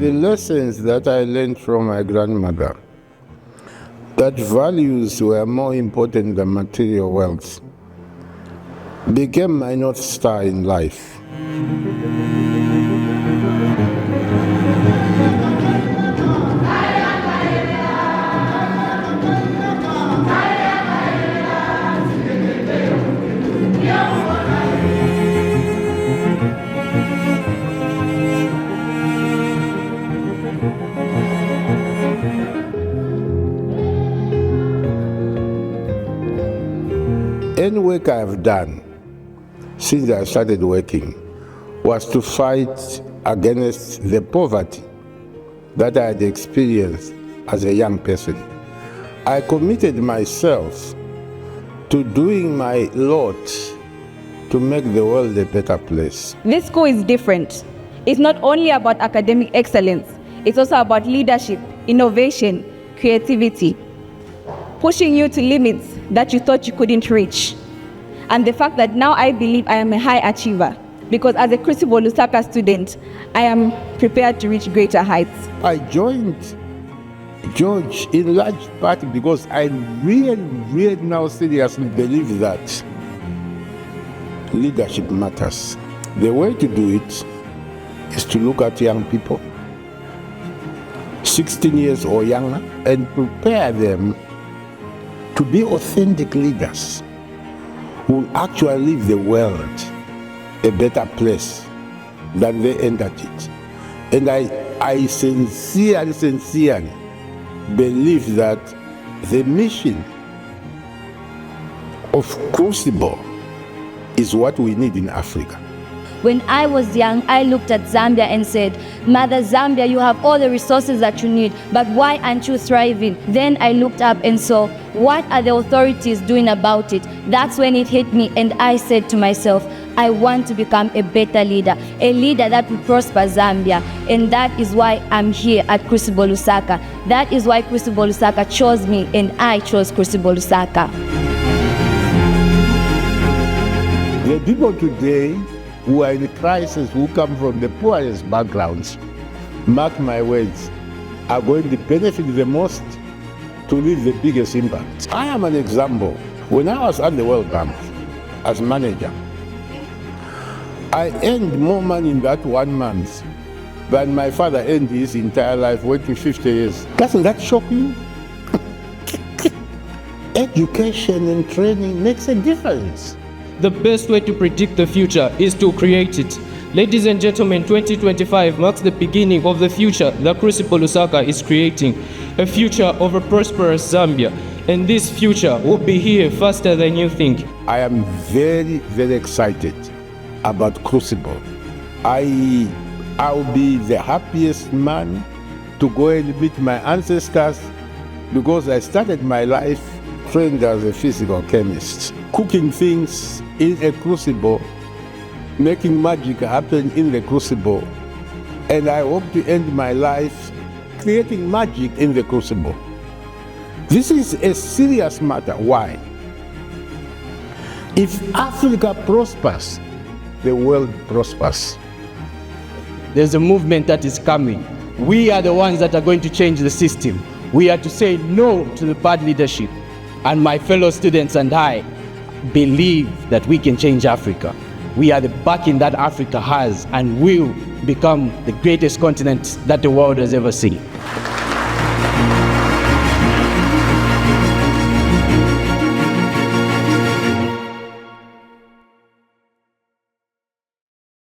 The lessons that I learned from my grandmother, that values were more important than material wealth, became my North Star in life. Any work I have done since I started working was to fight against the poverty that I had experienced as a young person. I committed myself to doing my lot to make the world a better place. This school is different. It's not only about academic excellence, it's also about leadership, innovation, creativity, pushing you to limits that you thought you couldn't reach. And the fact that now I believe I am a high achiever, because as a Crucible Lusaka student, I am prepared to reach greater heights. I joined George in large part because I really now seriously believe that leadership matters. The way to do it is to look at young people, 16 years or younger, and prepare them to be authentic leaders who actually leave the world a better place than they entered it. And I sincerely believe that the mission of Crucible is what we need in Africa. When I was young, I looked at Zambia and said, Mother Zambia, you have all the resources that you need, but why aren't you thriving? Then I looked up and saw, what are the authorities doing about it? That's when it hit me, and I said to myself, I want to become a better leader, a leader that will prosper Zambia. And that is why I'm here at Crucible Lusaka. That is why Crucible Lusaka chose me, and I chose Crucible Lusaka. The people today who are in crisis, who come from the poorest backgrounds, mark my words, are going to benefit the most to leave the biggest impact. I am an example. When I was at the World Bank as manager, I earned more money in that 1 month than my father earned his entire life, working 50 years. Doesn't that shock you? Education and training makes a difference. The best way to predict the future is to create it. Ladies and gentlemen, 2025 marks the beginning of the future that Crucible Lusaka is creating, a future of a prosperous Zambia. And this future will be here faster than you think. I am very excited about Crucible. I'll be the happiest man to go and meet my ancestors, because I started my life trained as a physical chemist, cooking things in a crucible, making magic happen in the crucible. And I hope to end my life creating magic in the crucible. This is a serious matter. Why? If Africa prospers, the world prospers. There's a movement that is coming. We are the ones that are going to change the system. We are to say no to the bad leadership. And my fellow students and I believe that we can change Africa. We are the backing that Africa has and will become the greatest continent that the world has ever seen.